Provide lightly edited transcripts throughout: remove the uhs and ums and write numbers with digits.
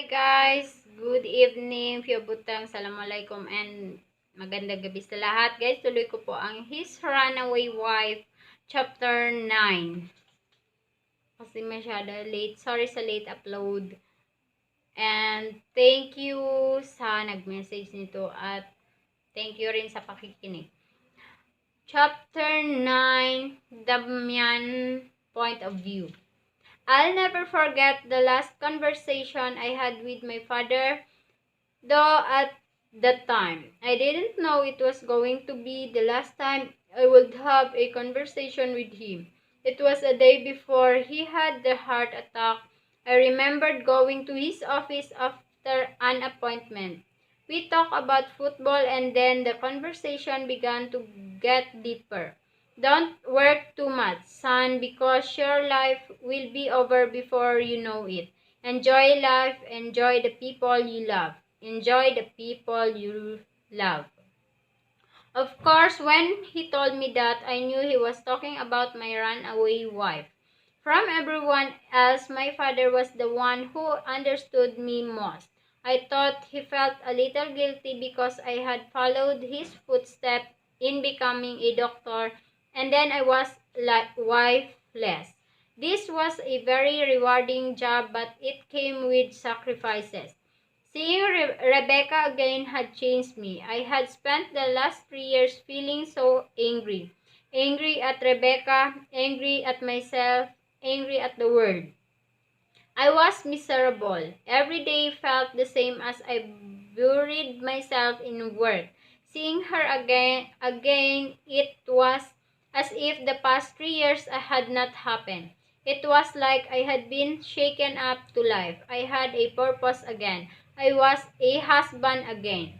Hi guys, good evening, Piyabutang, Assalamualaikum, and magandang gabi sa lahat. Guys, tuloy ko po ang His Runaway Wife, Chapter 9. Kasi masyado late, sorry sa late upload. And thank you sa nag-message nito at thank you rin sa pakikinig. Chapter 9, Damian Point of View. I'll never forget the last conversation I had with my father, though at that time, I didn't know it was going to be the last time I would have a conversation with him. It was a day before he had the heart attack. I remembered going to his office after an appointment. We talked about football and then the conversation began to get deeper. Don't work too much, son, because your life will be over before you know it. Enjoy life, enjoy the people you love. Enjoy the people you love. Of course, when he told me that, I knew he was talking about my runaway wife. From everyone else, my father was the one who understood me most. I thought he felt a little guilty because I had followed his footsteps in becoming a doctor, and then I was wifeless. This was a very rewarding job, but it came with sacrifices. Seeing Rebecca again had changed me. I had spent the last 3 years feeling so angry. Angry at Rebecca, angry at myself, angry at the world. I was miserable. Every day felt the same as I buried myself in work. Seeing her again, it was as if the past 3 years had not happened. It was like I had been shaken up to life. I had a purpose again. I was a husband again.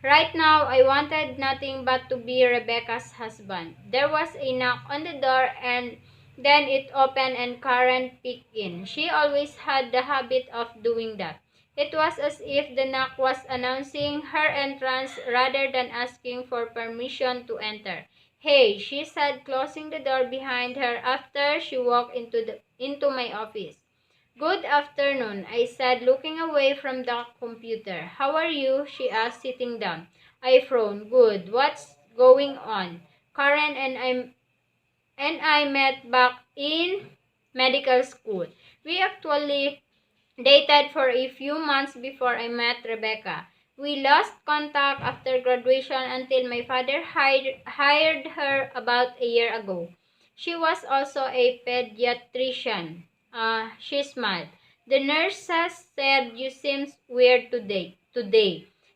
Right now, I wanted nothing but to be Rebecca's husband. There was a knock on the door and then it opened and Karen peeked in. She always had the habit of doing that. It was as if the knock was announcing her entrance rather than asking for permission to enter. "Hey," she said, closing the door behind her after she walked into my office. "Good afternoon," I said, looking away from the computer. "How are you?" she asked, sitting down. I frowned. "Good. What's going on?" Karen and I met back in medical school. We actually dated for a few months before I met Rebecca. We lost contact after graduation until my father hired her about a year ago. She was also a pediatrician. She smiled. "The nurses said you seemed weird today.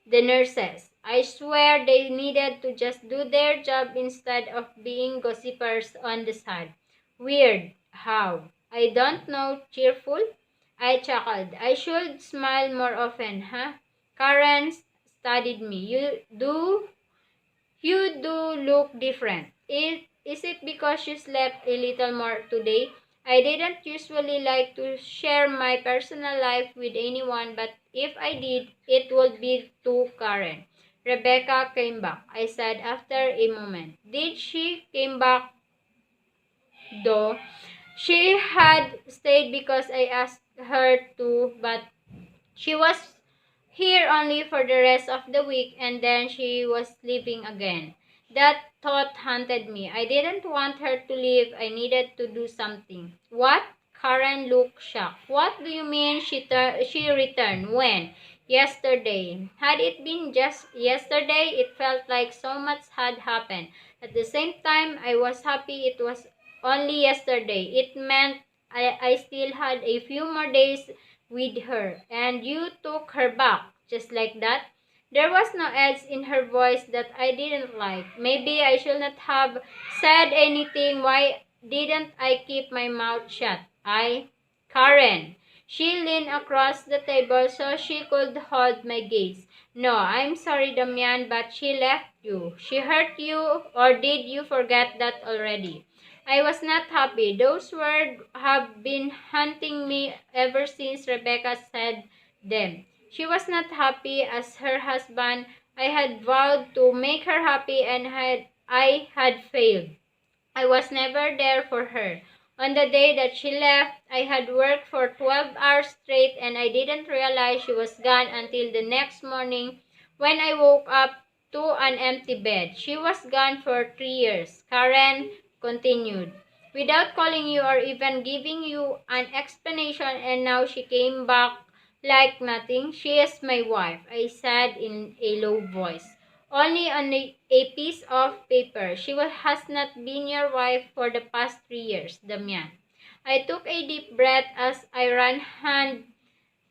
The nurses. I swear they needed to just do their job instead of being gossipers on the side." "Weird? How?" "I don't know. Cheerful?" I chuckled. "I should smile more often, huh?" Karen studied me. You do look different. Is it because you slept a little more today?" I didn't usually like to share my personal life with anyone, but if I did, it would be to Karen. "Rebecca came back," I said after a moment. "Did she came back though?" "She had stayed because I asked her to, but she was here only for the rest of the week and then she was leaving again." That thought haunted me. I didn't want her to leave. I needed to do something. "What?" Karen looked shocked. "What do you mean she returned? When?" "Yesterday." Had it been just yesterday, it felt like so much had happened. At the same time, I was happy it was only yesterday. It meant I still had a few more days with her. "And you took her back, just like that?" There was no edge in her voice that I didn't like. Maybe I should not have said anything. Why didn't I keep my mouth shut? Karen. She leaned across the table so she could hold my gaze. "No, I'm sorry, Damian, but she left you. She hurt you, or did you forget that already?" I was not happy. Those words have been haunting me ever since Rebecca said them. She was not happy as her husband. I had vowed to make her happy and I had failed. I was never there for her. On the day that she left, I had worked for 12 hours straight and I didn't realize she was gone until the next morning when I woke up to an empty bed. She was gone for 3 years, Karen continued, without calling you or even giving you an explanation, and now she came back like nothing. She is my wife, I said in a low voice. Only on a piece of paper. She has not been your wife for the past 3 years, Damian. I took a deep breath as I ran hand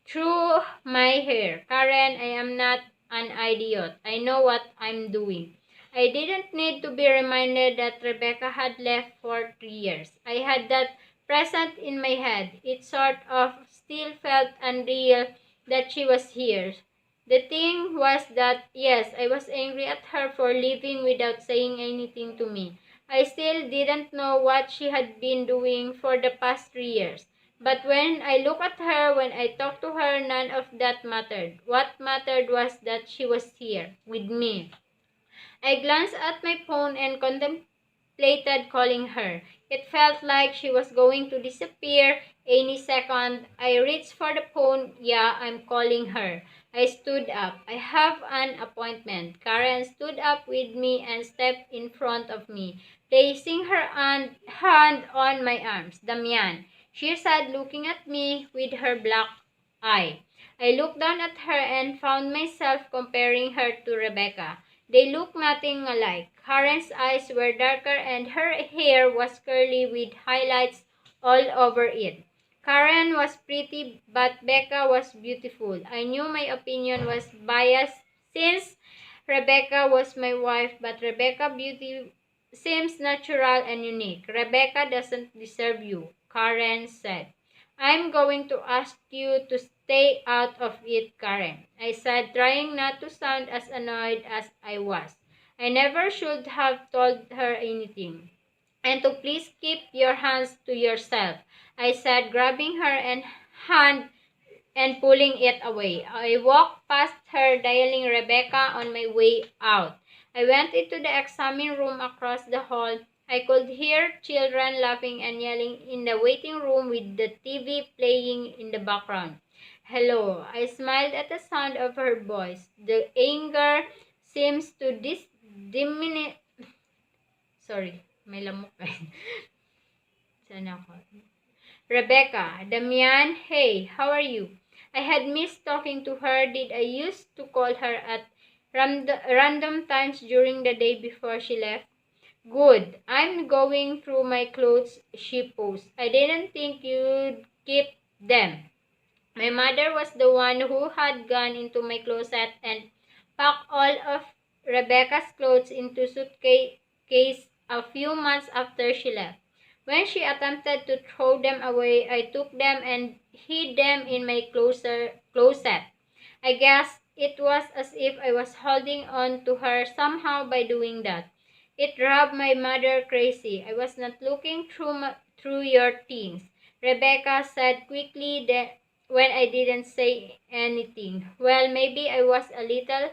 through my hair. Karen, I am not an idiot. I know what I'm doing. I didn't need to be reminded that Rebecca had left for 3 years. I had that present in my head. It sort of still felt unreal that she was here. The thing was that, yes, I was angry at her for leaving without saying anything to me. I still didn't know what she had been doing for the past 3 years. But when I looked at her, when I talked to her, none of that mattered. What mattered was that she was here, with me. I glanced at my phone and contemplated calling her. It felt like she was going to disappear any second. I reached for the phone. Yeah, I'm calling her. I stood up. I have an appointment. Karen stood up with me and stepped in front of me, placing her hand on my arms. Damian, she said, looking at me with her black eye. I looked down at her and found myself comparing her to Rebecca. They looked nothing alike. Karen's eyes were darker and her hair was curly with highlights all over it. Karen was pretty, but Becca was beautiful. I knew my opinion was biased since Rebecca was my wife, but Rebecca's beauty seems natural and unique. Rebecca doesn't deserve you, Karen said. I'm going to ask you to stay out of it, Karen, I said, trying not to sound as annoyed as I was. I never should have told her anything. And to please keep your hands to yourself, I said, grabbing her hand and pulling it away. I walked past her, dialing Rebecca on my way out. I went into the examining room across the hall. I could hear children laughing and yelling in the waiting room with the TV playing in the background. Hello. I smiled at the sound of her voice. The anger seems to diminish. Sorry, may lamok kayo. Sana ako. Rebecca, Damian, hey, how are you? I had missed talking to her. Did I used to call her at random times during the day before she left? Good. I'm going through my clothes, she posed. I didn't think you'd keep them. My mother was the one who had gone into my closet and packed all of Rebecca's clothes into suitcase a few months after she left. When she attempted to throw them away, I took them and hid them in my closet. I guess it was as if I was holding on to her somehow by doing that. It drove my mother crazy. I was not looking through your things, Rebecca said quickly when I didn't say anything. Well, maybe I was a little.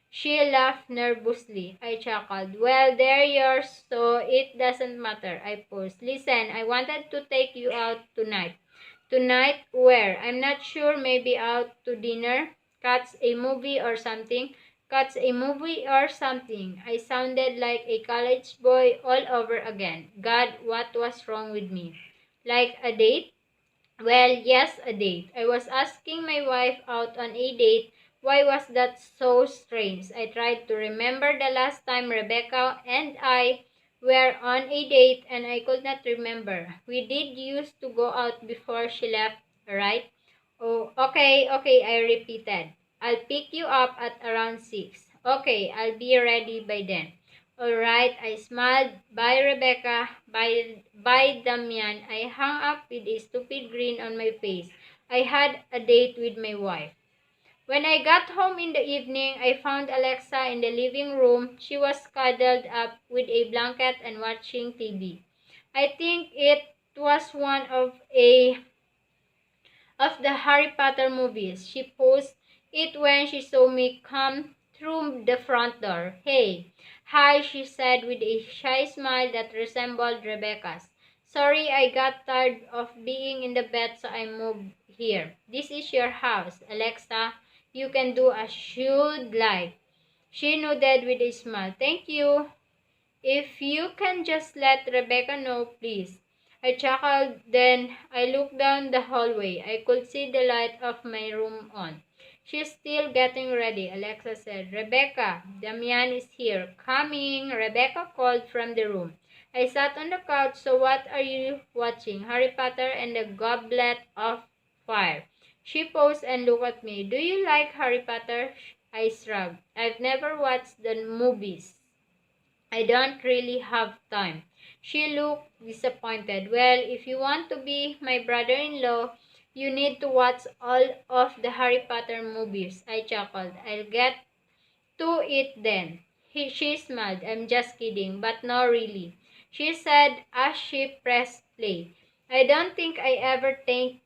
She laughed nervously. I chuckled. Well, they're yours, so it doesn't matter, I paused. Listen, I wanted to take you out tonight. Tonight, where? I'm not sure. Maybe out to dinner? Catch a movie or something? Catch a movie or something. I sounded like a college boy all over again. God, what was wrong with me? Like a date? Well, yes, a date. I was asking my wife out on a date. Why was that so strange? I tried to remember the last time Rebecca and I were on a date and I could not remember. We did used to go out before she left, right? Oh, okay, I repeated. I'll pick you up at around 6. Okay, I'll be ready by then. All right, I smiled. Bye, Rebecca. Bye, Damian. I hung up with a stupid grin on my face. I had a date with my wife. When I got home in the evening, I found Alexa in the living room. She was cuddled up with a blanket and watching TV. I think it was one of the Harry Potter movies. She paused it when she saw me come through the front door. Hey, hi, she said with a shy smile that resembled Rebecca's. Sorry, I got tired of being in the bed, so I moved here. This is your house, Alexa. You can do as you'd like. She nodded with a smile. Thank you. If you can just let Rebecca know, please. I chuckled, then I looked down the hallway. I could see the light of my room on. She's still getting ready, Alexa said. Rebecca, Damian is here. Coming, Rebecca called from the room. I sat on the couch. So what are you watching? Harry Potter and the Goblet of Fire. She paused and looked at me. Do you like Harry Potter? I shrugged. I've never watched the movies. I don't really have time. She looked disappointed. Well, if you want to be my brother-in-law, you need to watch all of the Harry Potter movies. I chuckled. I'll get to it then. She smiled. I'm just kidding, but no, really, she said as she pressed play. I don't think I ever thanked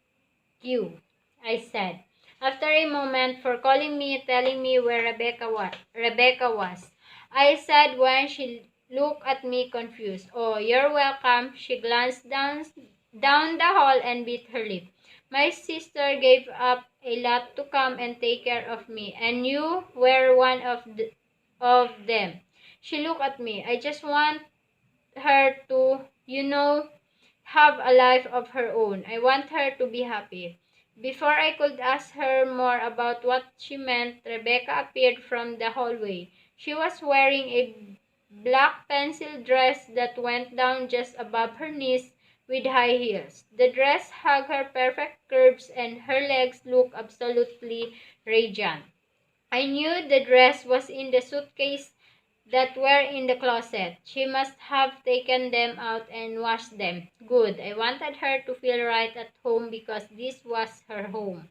you, I said. After a moment, for calling me, telling me where Rebecca was. I said when she looked at me confused. Oh, you're welcome. She glanced down the hall and bit her lip. My sister gave up a lot to come and take care of me, and you were one of them. She looked at me. I just want her to, have a life of her own. I want her to be happy. Before I could ask her more about what she meant, Rebecca appeared from the hallway. She was wearing a black pencil dress that went down just above her knees with high heels. The dress hugged her perfect curves and her legs looked absolutely radiant. I knew the dress was in the suitcase that were in the closet. She must have taken them out and washed them. Good. I wanted her to feel right at home because this was her home.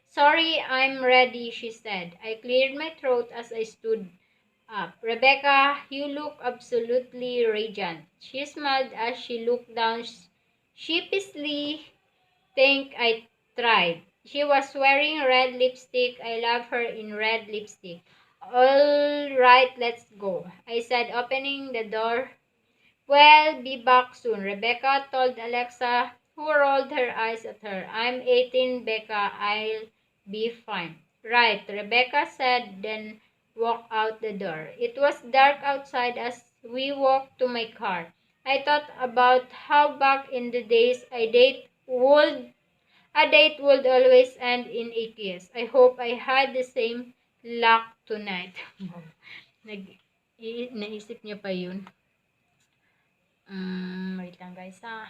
Sorry, I'm ready, she said. I cleared my throat as I stood up. Rebecca, you look absolutely radiant. She smiled as she looked down sheepishly. Think I tried. She was wearing red lipstick. I love her in red lipstick. All right, let's go, I said, opening the door. Well, be back soon, Rebecca told Alexa, who rolled her eyes at her. I'm 18, Becca. I'll be fine. Right, Rebecca said, then walked out the door. It was dark outside as we walked to my car. I thought about how back in the days a date would always end in a kiss. I hope I had the same luck tonight. Naisip niyo pa yun? Wait lang guys ha.